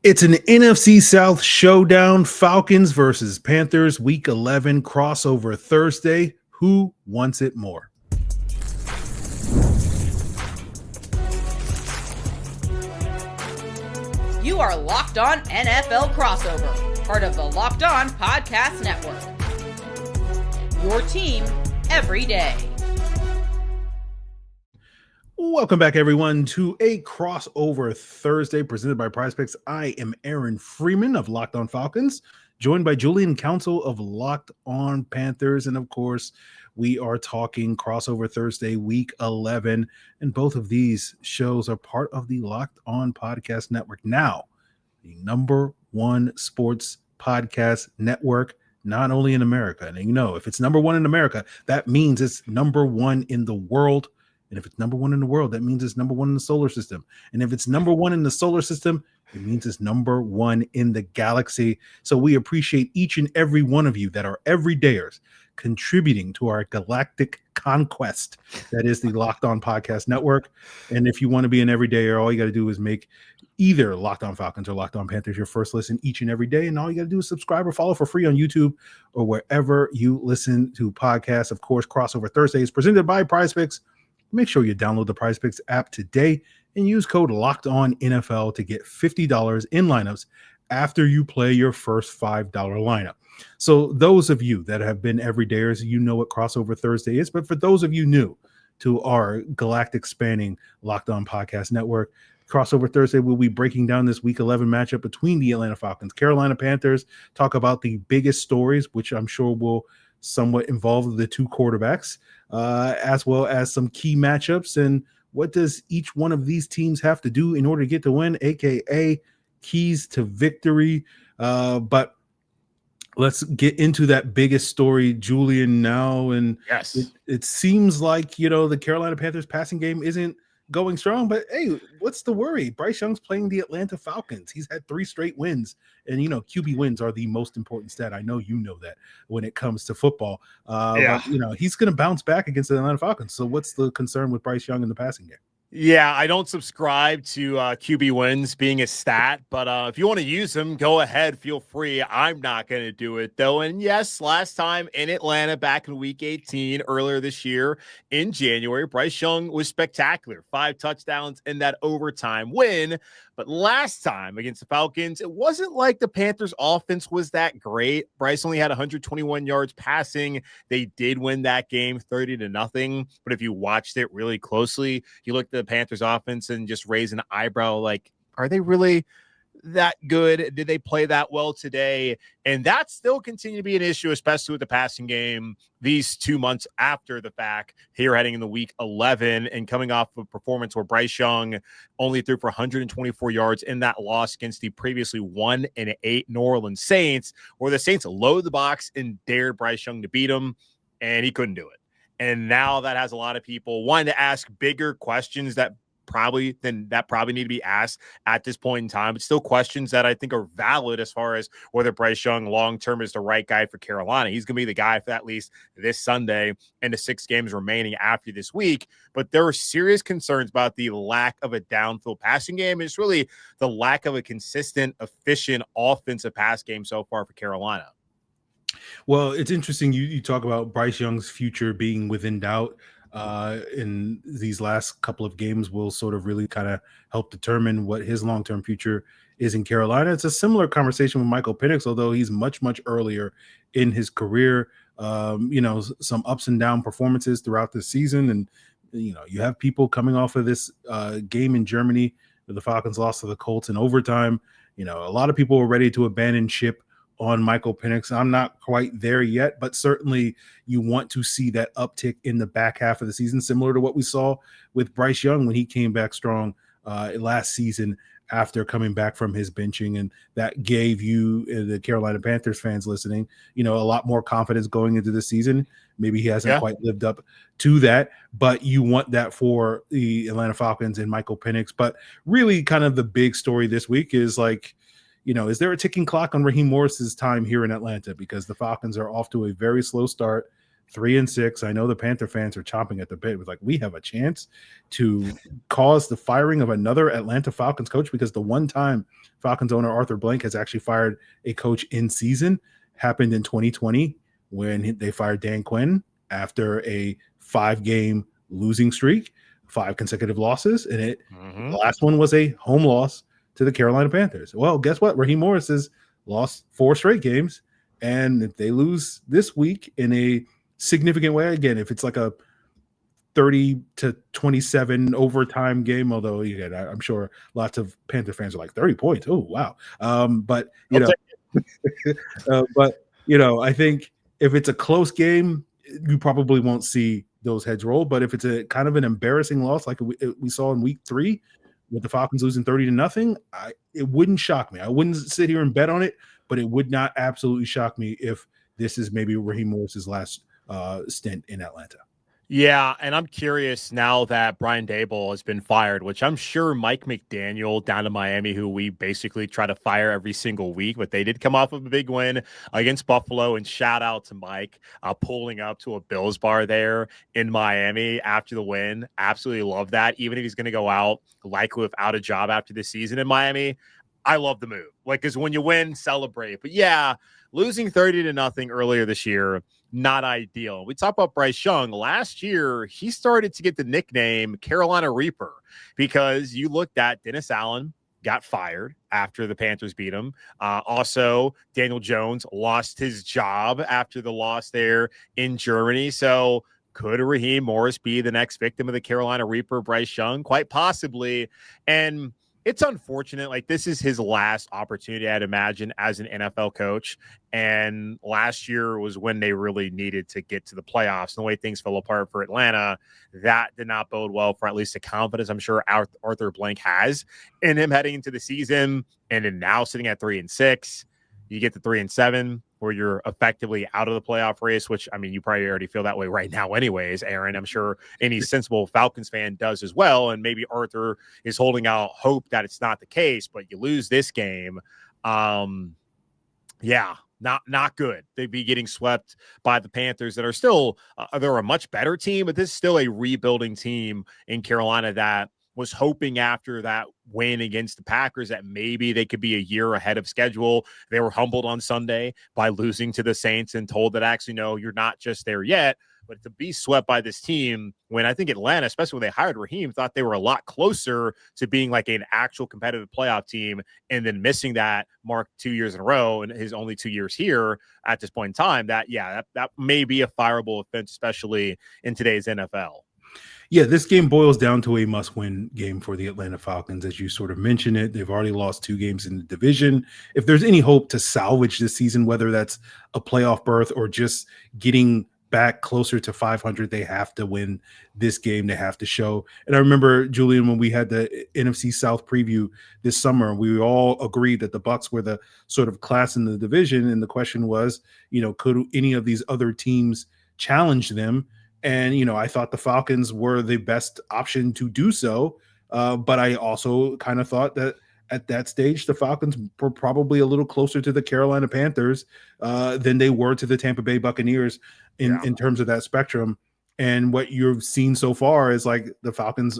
It's an NFC South showdown. Falcons versus Panthers, Week 11 crossover Thursday. Who wants it more? You are Locked On NFL Crossover, part of the Locked On Podcast Network. Your team every day. Welcome back, everyone, to a crossover Thursday presented by PrizePicks. I am Aaron Freeman of Locked On Falcons, joined by Julian Council of Locked On Panthers. And of course, we are talking crossover Thursday, Week 11. And both of these shows are part of the Locked On Podcast Network. Now, the number one sports podcast network, not only in America. And you know, if it's number one in America, that means it's number one in the world. And if it's number one in the world, that means it's number one in the solar system. And if it's number one in the solar system, it means it's number one in the galaxy. So we appreciate each and every one of you that are everydayers contributing to our galactic conquest that is the Locked On Podcast Network. And if you want to be an everydayer, all you got to do is make either Locked On Falcons or Locked On Panthers your first listen each and every day. And all you got to do is subscribe or follow for free on YouTube or wherever you listen to podcasts. Of course, Crossover Thursday is presented by PrizePicks. Make sure you download the PrizePicks app today and use code LOCKEDONNFL to get $50 in lineups after you play your first $5 lineup. So those of you that have been everydayers, you know what Crossover Thursday is. But for those of you new to our galactic spanning Locked On Podcast Network, Crossover Thursday, we'll be breaking down this Week 11 matchup between the Atlanta Falcons, Carolina Panthers, talk about the biggest stories, which I'm sure will somewhat involve the two quarterbacks, as well as some key matchups and what does each one of these teams have to do in order to get to win, aka keys to victory. But let's get into that biggest story, Julian, now. And yes, it seems like, you know, the Carolina Panthers passing game isn't going strong, but hey, what's the worry? Bryce Young's playing the Atlanta Falcons. He's had 3 straight wins, and you know, QB wins are the most important stat. I know you know that when it comes to football. But you know, he's going to bounce back against the Atlanta Falcons. So what's the concern with Bryce Young in the passing game? Yeah, I don't subscribe to QB wins being a stat, but if you want to use them, go ahead, feel free. I'm not going to do it, though. And yes, last time in Atlanta back in Week 18, earlier this year in January, Bryce Young was spectacular. 5 touchdowns in that overtime win. But last time against the Falcons, it wasn't like the Panthers' offense was that great. Bryce only had 121 yards passing. They did win that game 30-0. But if you watched it really closely, you looked at the Panthers' offense and just raised an eyebrow like, are they really that good? Did they play that well today? And that still continued to be an issue, especially with the passing game these 2 months after the fact, here heading in the Week 11 and coming off of a performance where Bryce Young only threw for 124 yards in that loss against the previously 1-8 New Orleans Saints, where the Saints loaded the box and dared Bryce Young to beat him, and he couldn't do it. And now that has a lot of people wanting to ask bigger questions that probably need to be asked at this point in time, but still questions that I think are valid as far as whether Bryce Young long-term is the right guy for Carolina. He's going to be the guy for at least this Sunday and the 6 games remaining after this week. But there are serious concerns about the lack of a downfield passing game. It's really the lack of a consistent, efficient offensive pass game so far for Carolina. Well, it's interesting. You talk about Bryce Young's future being within doubt. In these last couple of games will sort of really kind of help determine what his long-term future is in Carolina. It's a similar conversation with Michael Penix, although he's much, much earlier in his career. You know, some ups and down performances throughout the season. And, you know, you have people coming off of this game in Germany where the Falcons lost to the Colts in overtime. You know, a lot of people were ready to abandon ship on Michael Penix. I'm not quite there yet, but certainly you want to see that uptick in the back half of the season, similar to what we saw with Bryce Young when he came back strong last season after coming back from his benching. And that gave you, the Carolina Panthers fans listening, you know, a lot more confidence going into the season. Maybe he hasn't quite lived up to that, but you want that for the Atlanta Falcons and Michael Penix. But really kind of the big story this week is like, you know, is there a ticking clock on Raheem Morris's time here in Atlanta? Because the Falcons are off to a very slow start. 3-6. I know the Panther fans are chomping at the bit. It was like, we have a chance to cause the firing of another Atlanta Falcons coach, because the one time Falcons owner Arthur Blank has actually fired a coach in season happened in 2020 when they fired Dan Quinn after a 5-game losing streak, 5 consecutive losses. And the last one was a home loss to the Carolina Panthers. Well, guess what? Raheem Morris has lost 4 straight games. And if they lose this week in a significant way, again, if it's like a 30-27 overtime game, although again, I'm sure lots of Panther fans are like 30 points. Oh, wow. But you know, I think if it's a close game, you probably won't see those heads roll. But if it's a kind of an embarrassing loss like we saw in week 3 with the Falcons losing 30-0, it wouldn't shock me. I wouldn't sit here and bet on it, but it would not absolutely shock me if this is maybe Raheem Morris's last stint in Atlanta. Yeah, and I'm curious now that Brian Daboll has been fired, which I'm sure Mike McDaniel down in Miami, who we basically try to fire every single week, but they did come off of a big win against Buffalo, and shout out to Mike pulling up to a Bills bar there in Miami after the win. Absolutely love that. Even if he's going to go out likely without a job after the season in Miami, I love the move. Like, because when you win, celebrate. But yeah, losing 30-0 earlier this year, not ideal. We talk about Bryce Young. Last year, he started to get the nickname Carolina Reaper because you looked at Dennis Allen got fired after the Panthers beat him. Also, Daniel Jones lost his job after the loss there in Germany. So could Raheem Morris be the next victim of the Carolina Reaper, Bryce Young? Quite possibly. And it's unfortunate. Like, this is his last opportunity, I'd imagine, as an NFL coach. And last year was when they really needed to get to the playoffs. And the way things fell apart for Atlanta, that did not bode well for at least the confidence I'm sure Arthur Blank has in him heading into the season. And then now sitting at 3-6, you get to 3-7, where you're effectively out of the playoff race, which, I mean, you probably already feel that way right now anyways, Aaron. I'm sure any sensible Falcons fan does as well. And maybe Arthur is holding out hope that it's not the case, but you lose this game. Yeah, not good. They'd be getting swept by the Panthers that are still, they're a much better team, but this is still a rebuilding team in Carolina that was hoping after that win against the Packers that maybe they could be a year ahead of schedule. They were humbled on Sunday by losing to the Saints and told that actually, no, you're not just there yet. But to be swept by this team when I think Atlanta, especially when they hired Raheem, thought they were a lot closer to being like an actual competitive playoff team, and then missing that mark 2 years in a row and his only 2 years here at this point in time, that may be a fireable offense, especially in today's NFL. Yeah, this game boils down to a must-win game for the Atlanta Falcons. As you sort of mentioned it, they've already lost 2 games in the division. If there's any hope to salvage this season, whether that's a playoff berth or just getting back closer to 500, they have to win this game. They have to show. And I remember, Julian, when we had the NFC South preview this summer, we all agreed that the Bucs were the sort of class in the division. And the question was, could any of these other teams challenge them? And, I thought the Falcons were the best option to do so. But I also kind of thought that at that stage, the Falcons were probably a little closer to the Carolina Panthers than they were to the Tampa Bay Buccaneers in terms of that spectrum. And what you've seen so far is like the Falcons,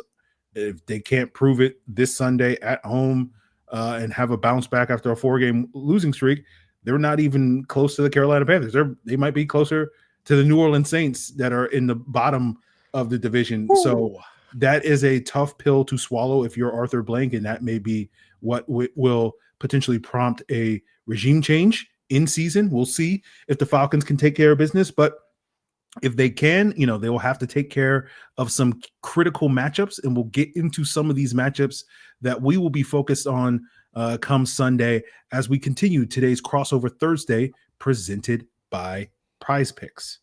if they can't prove it this Sunday at home and have a bounce back after a 4-game losing streak, they're not even close to the Carolina Panthers. They might be closer to the New Orleans Saints that are in the bottom of the division. Ooh. So that is a tough pill to swallow if you're Arthur Blank, and that may be what will potentially prompt a regime change in season. We'll see if the Falcons can take care of business, but if they can, they will have to take care of some critical matchups, and we'll get into some of these matchups that we will be focused on come Sunday as we continue today's Crossover Thursday presented by Prize Picks.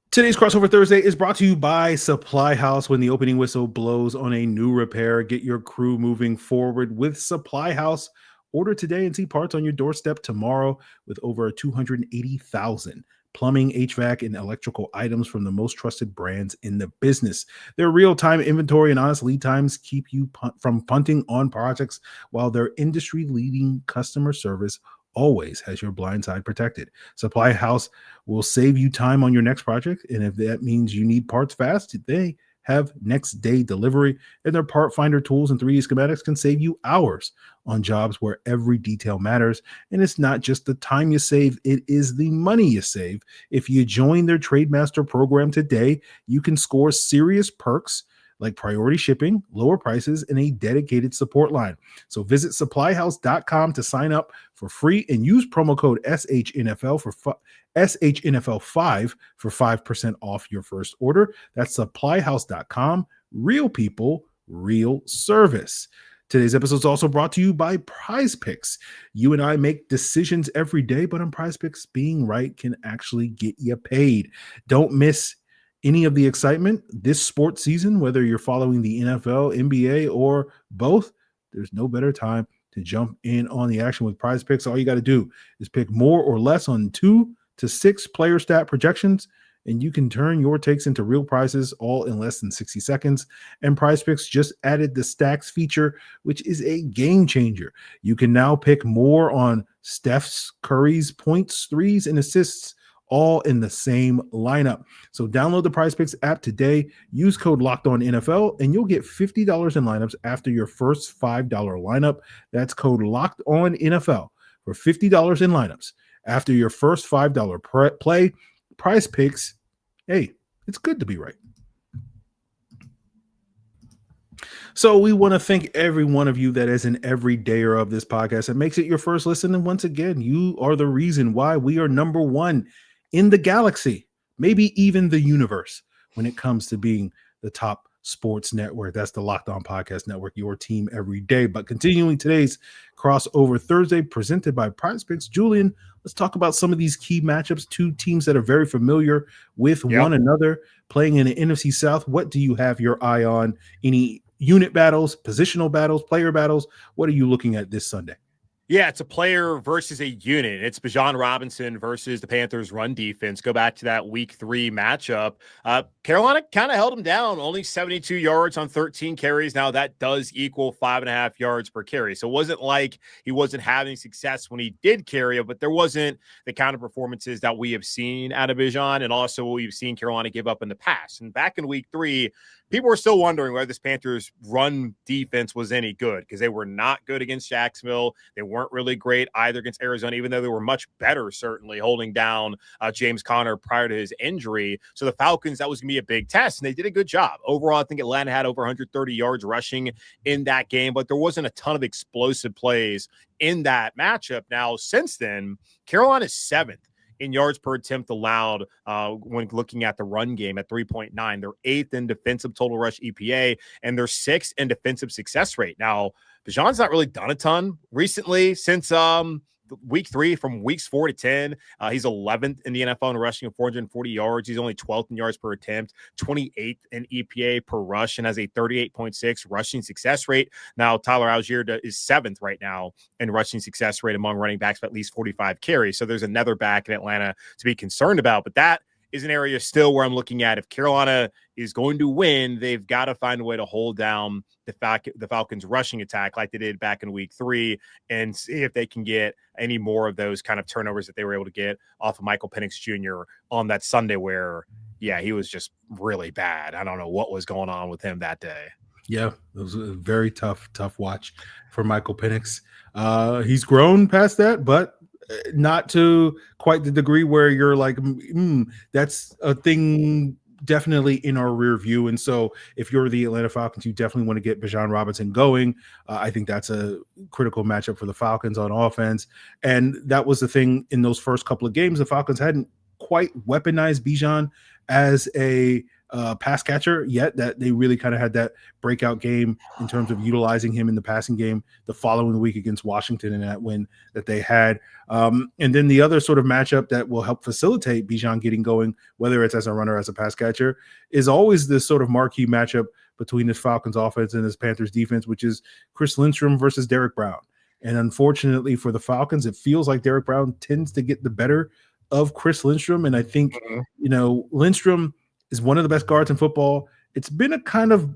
Today's Crossover Thursday is brought to you by Supply House. When the opening whistle blows on a new repair, get your crew moving forward with Supply House. Order today and see parts on your doorstep tomorrow with over 280,000 plumbing, HVAC, and electrical items from the most trusted brands in the business. Their real-time inventory and honest lead times keep you from punting on projects, while their industry-leading customer service always has your blind side protected. Supply House will save you time on your next project, and if that means you need parts fast, they have next day delivery, and their part finder tools and 3D schematics can save you hours on jobs where every detail matters. And it's not just the time you save, it is the money you save. If you join their Trademaster program today, you can score serious perks like priority shipping, lower prices, and a dedicated support line. So visit supplyhouse.com to sign up for free and use promo code SHNFL for SHNFL5 for 5% off your first order. That's supplyhouse.com. Real people, real service. Today's episode is also brought to you by Prize Picks. You and I make decisions every day, but on Prize Picks, being right can actually get you paid. Don't miss any of the excitement this sports season, whether you're following the NFL, NBA, or both. There's no better time to jump in on the action with Prize Picks. All you got to do is pick more or less on 2 to 6 player stat projections, and you can turn your takes into real prizes all in less than 60 seconds. And Prize Picks just added the Stacks feature, which is a game changer. You can now pick more on Steph Curry's points, threes, and assists, all in the same lineup. So download the Prize Picks app today, use code LOCKEDONNFL, and you'll get $50 in lineups after your first $5 lineup. That's code LOCKEDONNFL for $50 in lineups after your first $5 play. Prize Picks, hey, it's good to be right. So we want to thank every one of you that is an everydayer of this podcast and makes it your first listen. And once again, you are the reason why we are number one in the galaxy, maybe even the universe, when it comes to being the top sports network. That's the Locked On Podcast Network, your team every day. But continuing today's crossover Thursday presented by Prize Picks, Julian, let's talk about some of these key matchups. Two teams that are very familiar with one another playing in the NFC South. What do you have your eye on? Any unit battles, positional battles, player battles? What are you looking at this Sunday? Yeah, it's a player versus a unit. It's Bijan Robinson versus the Panthers run defense. Go back to that week 3 matchup. Carolina kind of held him down, only 72 yards on 13 carries. Now that does equal 5.5 yards per carry. So it wasn't like he wasn't having success when he did carry it, but there wasn't the kind of performances that we have seen out of Bijan and also what we've seen Carolina give up in the past. And back in week 3, people were still wondering whether this Panthers run defense was any good because they were not good against Jacksonville. They weren't really great either against Arizona, even though they were much better, certainly, holding down James Conner prior to his injury. So the Falcons, that was going to be a big test, and they did a good job. Overall, I think Atlanta had over 130 yards rushing in that game, but there wasn't a ton of explosive plays in that matchup. Now, since then, Carolina's 7th in yards per attempt allowed when looking at the run game at 3.9. They're 8th in defensive total rush EPA, and they're 6th in defensive success rate. Now, Bijan's not really done a ton recently since week 3, from weeks 4 to 10. He's 11th in the NFL in rushing of 440 yards. He's only 12th in yards per attempt, 28th in EPA per rush, and has a 38.6 rushing success rate. Now, Tyler Algier is 7th right now in rushing success rate among running backs of at least 45 carries. So there's another back in Atlanta to be concerned about, but that is an area still where I'm looking at if Carolina is going to win, they've got to find a way to hold down the Falcons rushing attack like they did back in week 3 and see if they can get any more of those kind of turnovers that they were able to get off of Michael Penix Jr. on that Sunday where, yeah, he was just really bad. I don't know what was going on with him that day. Yeah, it was a very tough watch for Michael Penix. He's grown past that, but not to quite the degree where you're like, that's a thing definitely in our rear view. And so if you're the Atlanta Falcons, you definitely want to get Bijan Robinson going. I think that's a critical matchup for the Falcons on offense. And that was the thing in those first couple of games. The Falcons hadn't quite weaponized Bijan as a pass catcher yet, that they really kind of had that breakout game in terms of utilizing him in the passing game the following week against Washington and that win that they had. And then the other sort of matchup that will help facilitate Bijan getting going, whether it's as a runner or as a pass catcher, is always this sort of marquee matchup between this Falcons offense and this Panthers defense, which is Chris Lindstrom versus Derrick Brown. And unfortunately for the Falcons, it feels like Derrick Brown tends to get the better of Chris Lindstrom. And I think, Lindstrom is one of the best guards in football. It's been a kind of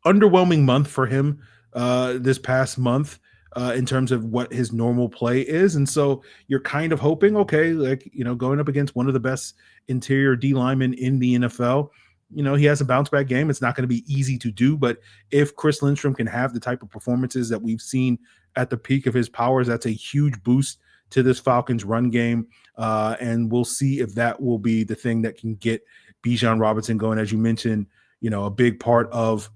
underwhelming month for him this past month. in terms of what his normal play is. And so you're kind of hoping, okay, like, going up against one of the best interior D linemen in the NFL, he has a bounce back game. It's not going to be easy to do, but if Chris Lindstrom can have the type of performances that we've seen at the peak of his powers, that's a huge boost to this Falcons run game. And we'll see if that will be the thing that can get Bijan Robinson going. As you mentioned, a big part of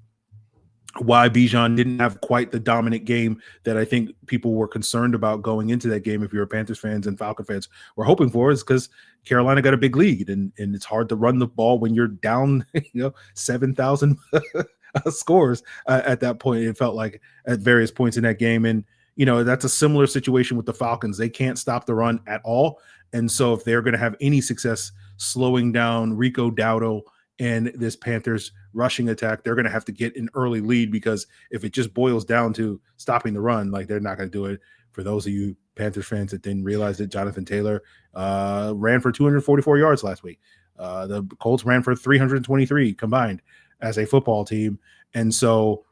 why Bijan didn't have quite the dominant game that I think people were concerned about going into that game, if you're Panthers fans and Falcon fans were hoping for, is because Carolina got a big lead, and it's hard to run the ball when you're down 7,000 scores at that point. It felt like at various points in that game. And that's a similar situation with the Falcons. They can't stop the run at all, and so if they're going to have any success slowing down Rico Dowdle and this Panthers rushing attack, they're going to have to get an early lead, because if it just boils down to stopping the run, like, they're not going to do it. For those of you Panthers fans that didn't realize that Jonathan Taylor ran for 244 yards last week. The Colts ran for 323 combined as a football team. And so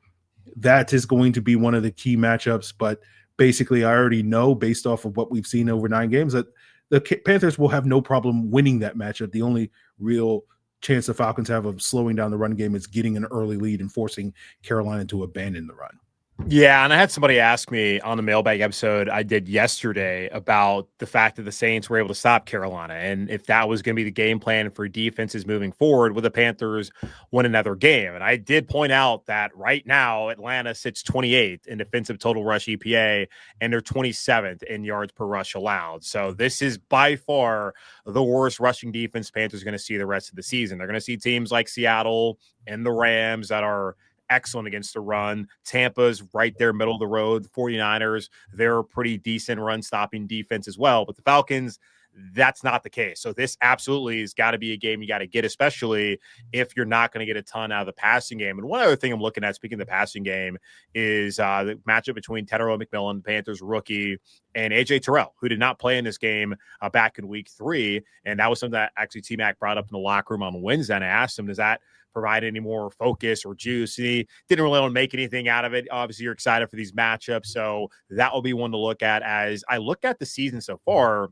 that is going to be one of the key matchups. But basically, I already know, based off of what we've seen over 9 games, that the Panthers will have no problem winning that matchup. The only real chance the Falcons have of slowing down the run game is getting an early lead and forcing Carolina to abandon the run. Yeah, and I had somebody ask me on the mailbag episode I did yesterday about the fact that the Saints were able to stop Carolina, and if that was going to be the game plan for defenses moving forward, with the Panthers win another game. And I did point out that right now Atlanta sits 28th in defensive total rush EPA, and they're 27th in yards per rush allowed. So this is by far the worst rushing defense Panthers are going to see the rest of the season. They're going to see teams like Seattle and the Rams that are excellent against the run. Tampa's right there, middle of the road. The 49ers, they're a pretty decent run-stopping defense as well. But the Falcons, that's not the case. So this absolutely has got to be a game you got to get, especially if you're not going to get a ton out of the passing game. And one other thing I'm looking at, speaking of the passing game, is the matchup between Tetairoa McMillan, the Panthers rookie, and A.J. Terrell, who did not play in this game back in week 3. And that was something that actually T-Mac brought up in the locker room on Wednesday. And I asked him, does that provide any more focus or juice? And he didn't really want to make anything out of it. Obviously, you're excited for these matchups, so that will be one to look at. As I look at the season so far,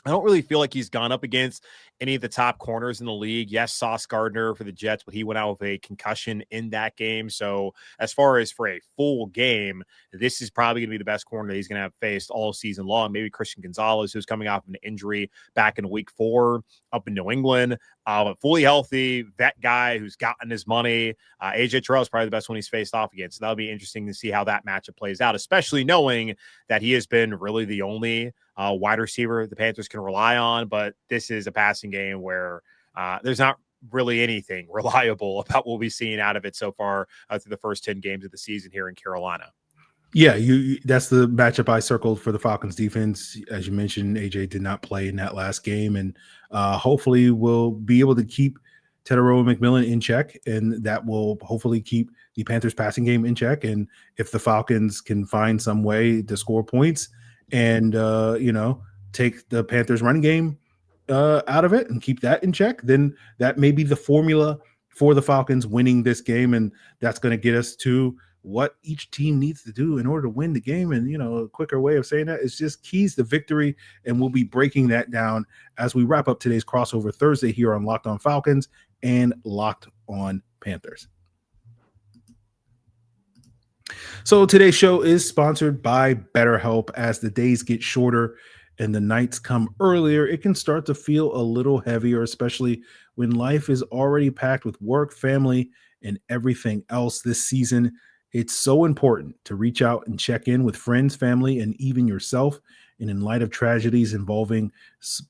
I don't really feel like he's gone up against any of the top corners in the league. Yes, Sauce Gardner for the Jets, but he went out with a concussion in that game. So as far as for a full game, this is probably going to be the best corner that he's going to have faced all season long. Maybe Christian Gonzalez, who's coming off an injury back in week 4 up in New England. But fully healthy, vet guy who's gotten his money. A.J. Terrell is probably the best one he's faced off against. So that'll be interesting to see how that matchup plays out, especially knowing that he has been really the only wide receiver the Panthers can rely on. But this is a passing game where there's not really anything reliable about what we've seen out of it so far through the first 10 games of the season here in Carolina. Yeah, that's the matchup I circled for the Falcons defense. As you mentioned, AJ did not play in that last game, and hopefully we'll be able to keep Tetairoa McMillan in check, and that will hopefully keep the Panthers passing game in check. And if the Falcons can find some way to score points and take the Panthers running game out of it and keep that in check, then that may be the formula for the Falcons winning this game, and that's going to get us to what each team needs to do in order to win the game. And, a quicker way of saying that is just keys to victory. And we'll be breaking that down as we wrap up today's crossover Thursday here on Locked On Falcons and Locked On Panthers. So today's show is sponsored by BetterHelp. As the days get shorter and the nights come earlier, it can start to feel a little heavier, especially when life is already packed with work, family, and everything else this season. It's so important to reach out and check in with friends, family, and even yourself. And in light of tragedies involving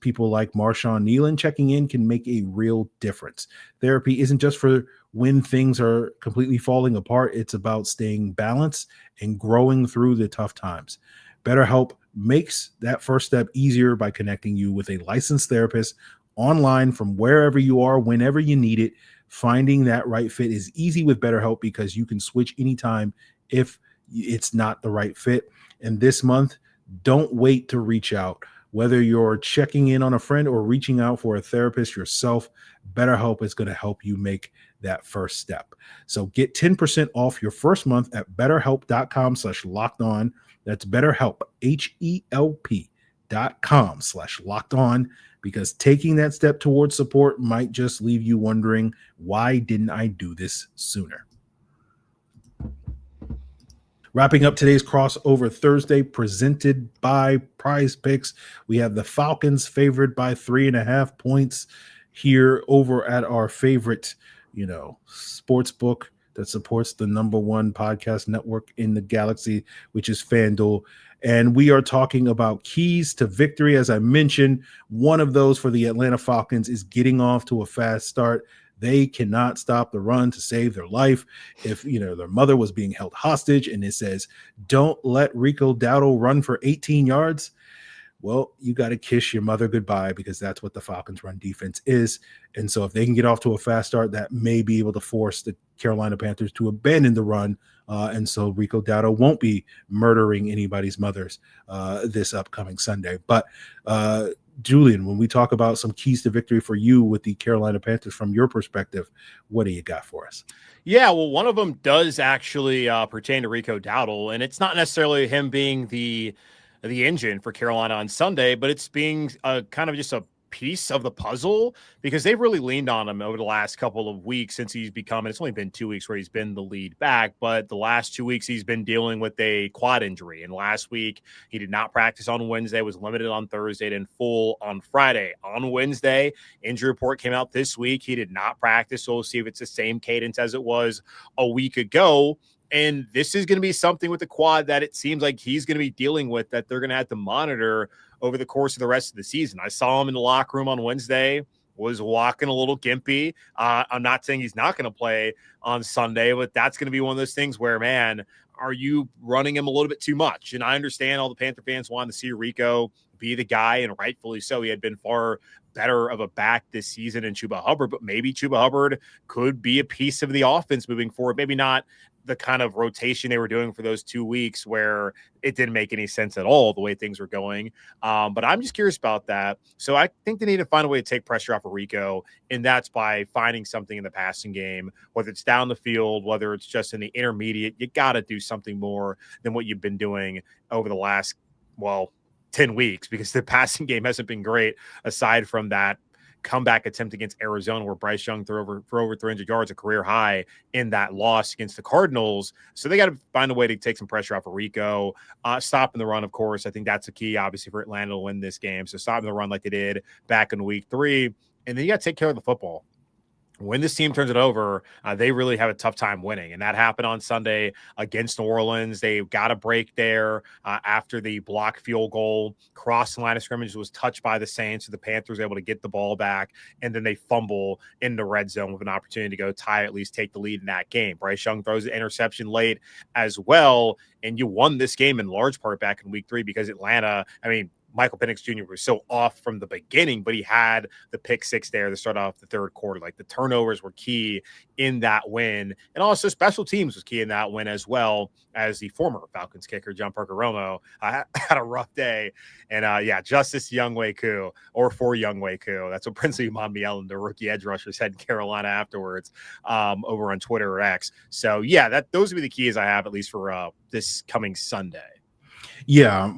people like Marshawn Nealon, checking in can make a real difference. Therapy isn't just for when things are completely falling apart. It's about staying balanced and growing through the tough times. BetterHelp makes that first step easier by connecting you with a licensed therapist online from wherever you are, whenever you need it. Finding that right fit is easy with BetterHelp because you can switch anytime if it's not the right fit. And this month, don't wait to reach out. Whether you're checking in on a friend or reaching out for a therapist yourself, BetterHelp is going to help you make that first step. So get 10% off your first month at betterhelp.com/lockedon. That's BetterHelp, HELP.com/lockedon, because taking that step towards support might just leave you wondering, why didn't I do this sooner? Wrapping up today's crossover Thursday, presented by Prize Picks, we have the Falcons favored by 3.5 points here over at our favorite, sports book that supports the #1 podcast network in the galaxy, which is FanDuel. And we are talking about keys to victory. As I mentioned, one of those for the Atlanta Falcons is getting off to a fast start. They cannot stop the run to save their life. If, their mother was being held hostage and it says, don't let Rico Dowdle run for 18 yards, well, you got to kiss your mother goodbye, because that's what the Falcons run defense is. And so if they can get off to a fast start, that may be able to force the Carolina Panthers to abandon the run. And so Rico Dowdle won't be murdering anybody's mothers this upcoming Sunday. But Julian, when we talk about some keys to victory for you with the Carolina Panthers, from your perspective, what do you got for us? Yeah, well, one of them does actually pertain to Rico Dowdle, and it's not necessarily him being the engine for Carolina on Sunday, but it's being kind of just a piece of the puzzle, because they've really leaned on him over the last couple of weeks since he's become, it's only been 2 weeks where he's been the lead back, but the last 2 weeks he's been dealing with a quad injury. And last week he did not practice on Wednesday, was limited on Thursday, and full on Friday. On Wednesday, injury report came out this week. He did not practice, so we'll see if it's the same cadence as it was a week ago. And this is going to be something with the quad that it seems like he's going to be dealing with, that they're going to have to monitor over the course of the rest of the season. I saw him in the locker room on Wednesday, was walking a little gimpy. I'm not saying he's not going to play on Sunday, but that's going to be one of those things where, man, are you running him a little bit too much? And I understand all the Panther fans wanted to see Rico be the guy, and rightfully so. He had been far better of a back this season in Chuba Hubbard, but maybe Chuba Hubbard could be a piece of the offense moving forward. Maybe not the kind of rotation they were doing for those 2 weeks where it didn't make any sense at all the way things were going. But I'm just curious about that. So I think they need to find a way to take pressure off of Rico, and that's by finding something in the passing game, whether it's down the field, whether it's just in the intermediate. You got to do something more than what you've been doing over the last, 10 weeks, because the passing game hasn't been great aside from that comeback attempt against Arizona where Bryce Young threw for over 300 yards, a career high in that loss against the Cardinals. So they got to find a way to take some pressure off of Rico. Stopping the run, of course, I think that's a key, obviously, for Atlanta to win this game. So stopping the run like they did back in week 3. And then you got to take care of the football. When this team turns it over, they really have a tough time winning. And that happened on Sunday against New Orleans. They got a break there after the block field goal. Cross the line of scrimmage was touched by the Saints, so the Panthers were able to get the ball back. And then they fumble in the red zone with an opportunity to go tie, at least take the lead in that game. Bryce Young throws an interception late as well. And you won this game in large part back in week 3 because Atlanta, Michael Penix Jr. was so off from the beginning, but he had the pick 6 there to start off the third quarter. Like, the turnovers were key in that win. And also special teams was key in that win, as well as the former Falcons kicker, John Parker-Romo, had a rough day. And Justice Younghoe or for Younghoe. That's what Princely Monmiel, the rookie edge rusher, said in Carolina afterwards over on Twitter or X. So those would be the keys I have, at least for this coming Sunday. Yeah,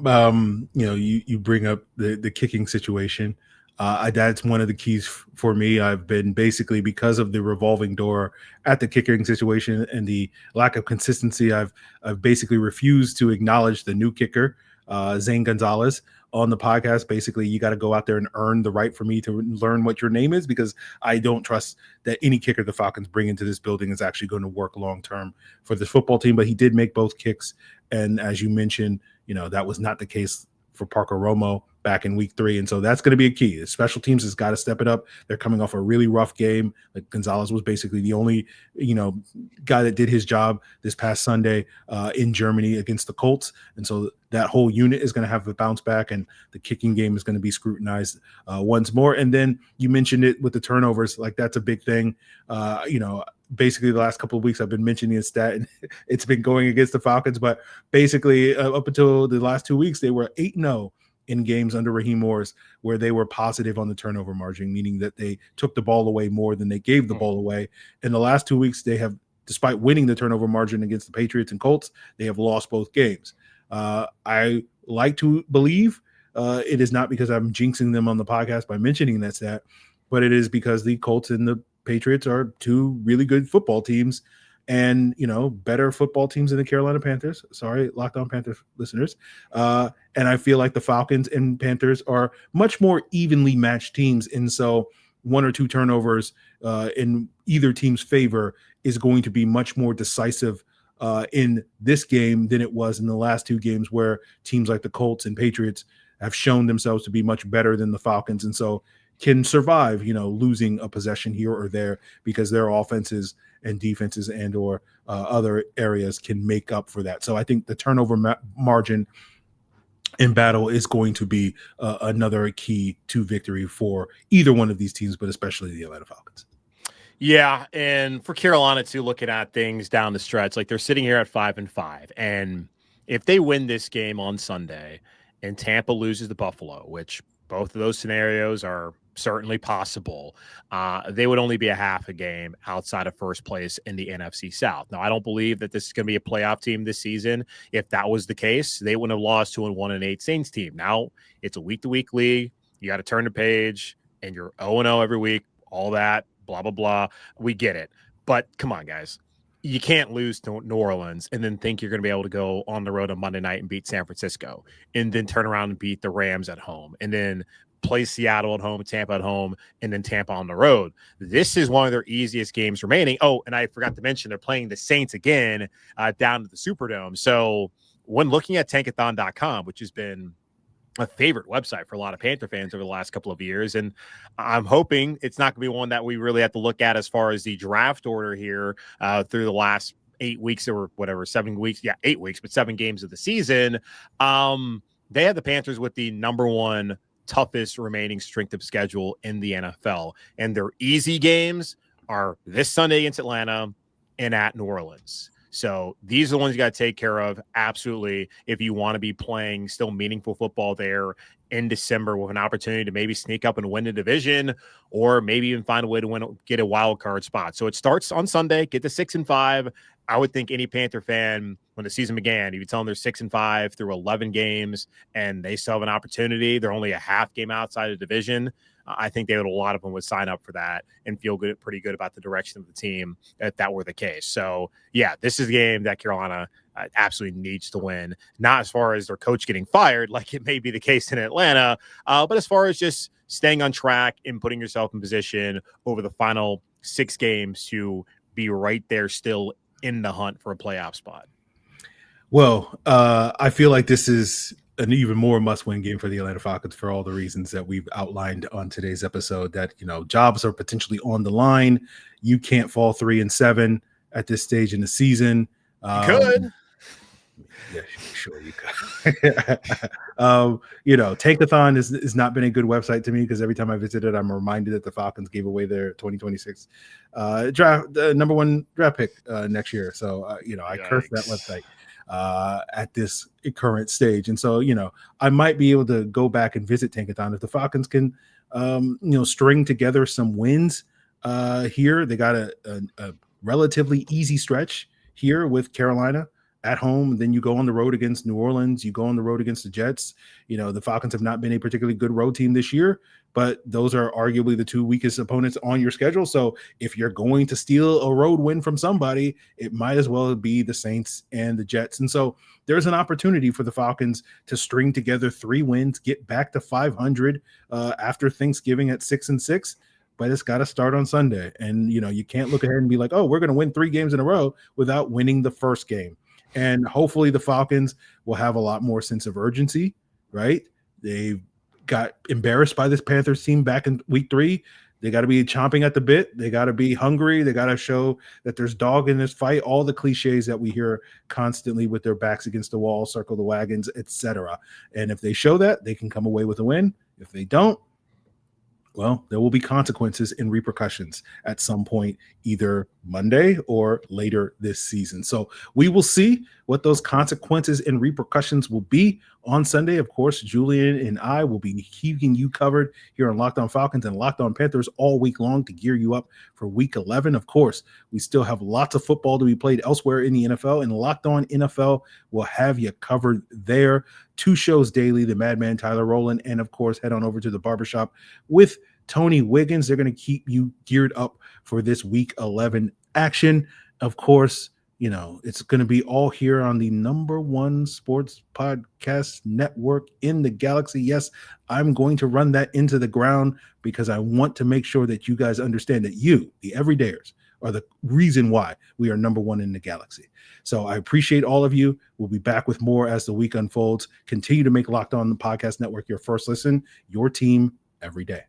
you bring up the kicking situation. That's one of the keys for me. I've been basically, because of the revolving door at the kicking situation and the lack of consistency, I've basically refused to acknowledge the new kicker, Zane Gonzalez, on the podcast. Basically, you got to go out there and earn the right for me to learn what your name is, because I don't trust that any kicker the Falcons bring into this building is actually going to work long-term for this football team. But he did make both kicks. And as you mentioned, that was not the case for Parker-Romo back in week 3. And so that's going to be a key. The special teams has got to step it up. They're coming off a really rough game. Like, Gonzalez was basically the only, guy that did his job this past Sunday in Germany against the Colts. And so that whole unit is going to have a bounce back, and the kicking game is going to be scrutinized once more. And then you mentioned it with the turnovers. Like, that's a big thing. Basically the last couple of weeks I've been mentioning this stat, and it's been going against the Falcons, but basically up until the last 2 weeks, they were 8-0 in games under Raheem Morris where they were positive on the turnover margin, meaning that they took the ball away more than they gave the ball away. In the last 2 weeks, they have, despite winning the turnover margin against the Patriots and Colts, they have lost both games. I like to believe it is not because I'm jinxing them on the podcast by mentioning that stat, but it is because the Colts and the Patriots are two really good football teams and, better football teams than the Carolina Panthers. Sorry, Locked On Panthers listeners. And I feel like the Falcons and Panthers are much more evenly matched teams. And so 1 or 2 turnovers in either team's favor is going to be much more decisive in this game than it was in the last 2 games where teams like the Colts and Patriots have shown themselves to be much better than the Falcons. And so can survive, losing a possession here or there because their offenses and defenses and or other areas can make up for that. So I think the turnover margin in battle is going to be another key to victory for either one of these teams, but especially the Atlanta Falcons. Yeah, and for Carolina too, looking at things down the stretch, like they're sitting here at 5-5, and if they win this game on Sunday and Tampa loses to Buffalo, which both of those scenarios are certainly possible, they would only be a half a game outside of first place in the NFC South. Now, I don't believe that this is going to be a playoff team this season. If that was the case, they wouldn't have lost to a 1-8 Saints team. Now, it's a week-to-week league. You got to turn the page, and you're 0-0 every week, all that, blah, blah, blah. We get it. But come on, guys. You can't lose to New Orleans and then think you're going to be able to go on the road on Monday night and beat San Francisco and then turn around and beat the Rams at home and then play Seattle at home, Tampa at home, and then Tampa on the road. This is one of their easiest games remaining. Oh, and I forgot to mention they're playing the Saints again down at the Superdome. So when looking at tankathon.com, which has been a favorite website for a lot of Panther fans over the last couple of years. And I'm hoping it's not going to be one that we really have to look at as far as the draft order here through the last 8 weeks or whatever, 7 weeks. Yeah, 8 weeks, but 7 games of the season. They had the Panthers with the number 1 toughest remaining strength of schedule in the NFL. And their easy games are this Sunday against Atlanta and at New Orleans. So these are the ones you got to take care of. Absolutely. If you want to be playing still meaningful football there in December with an opportunity to maybe sneak up and win the division or maybe even find a way to get a wild card spot. So it starts on Sunday, get to 6-5. I would think any Panther fan when the season began, if you tell them they're 6-5 through 11 games and they still have an opportunity, they're only a half game outside of the division. I think a lot of them would sign up for that and feel pretty good about the direction of the team if that were the case. So, yeah, this is a game that Carolina absolutely needs to win, not as far as their coach getting fired, like it may be the case in Atlanta, but as far as just staying on track and putting yourself in position over the final 6 games to be right there still in the hunt for a playoff spot. Well, I feel like this is an even more must-win game for the Atlanta Falcons for all the reasons that we've outlined on today's episode, that, jobs are potentially on the line. You can't fall 3-7 at this stage in the season. You could. Yeah, sure you could. Tankathon has not been a good website to me because every time I visit it, I'm reminded that the Falcons gave away their 2026 number 1 draft pick next year. So, I curse that website at this current stage. And so, I might be able to go back and visit Tankathon if the Falcons can, string together some wins here. They got a relatively easy stretch here with Carolina at home. Then you go on the road against New Orleans. You go on the road against the Jets. The Falcons have not been a particularly good road team this year, but those are arguably the 2 weakest opponents on your schedule. So if you're going to steal a road win from somebody, it might as well be the Saints and the Jets. And so there's an opportunity for the Falcons to string together 3 wins, get back to 500 after Thanksgiving at 6-6. But it's got to start on Sunday. And, you can't look ahead and be like, oh, we're going to win 3 games in a row without winning the first game. And hopefully the Falcons will have a lot more sense of urgency, right? They got embarrassed by this Panthers team back in week 3. They got to be chomping at the bit. They got to be hungry. They got to show that there's dog in this fight. All the cliches that we hear constantly with their backs against the wall, circle the wagons, etc. And if they show that, they can come away with a win. If they don't, well, there will be consequences and repercussions at some point, either Monday or later this season. So we will see what those consequences and repercussions will be on Sunday. Of course, Julian and I will be keeping you covered here on Locked On Falcons and Locked On Panthers all week long to gear you up for week 11. Of course, we still have lots of football to be played elsewhere in the NFL, and Locked On NFL will have you covered there. 2 shows daily, the Madman Tyler Rowland, and of course, head on over to the barbershop with Tony Wiggins. They're going to keep you geared up for this week 11 action. Of course, you know, it's going to be all here on the #1 sports podcast network in the galaxy. Yes, I'm going to run that into the ground because I want to make sure that you guys understand that you, the everydayers, are the reason why we are #1 in the galaxy. So I appreciate all of you. We'll be back with more as the week unfolds. Continue to make Locked On the Podcast Network your first listen, your team every day.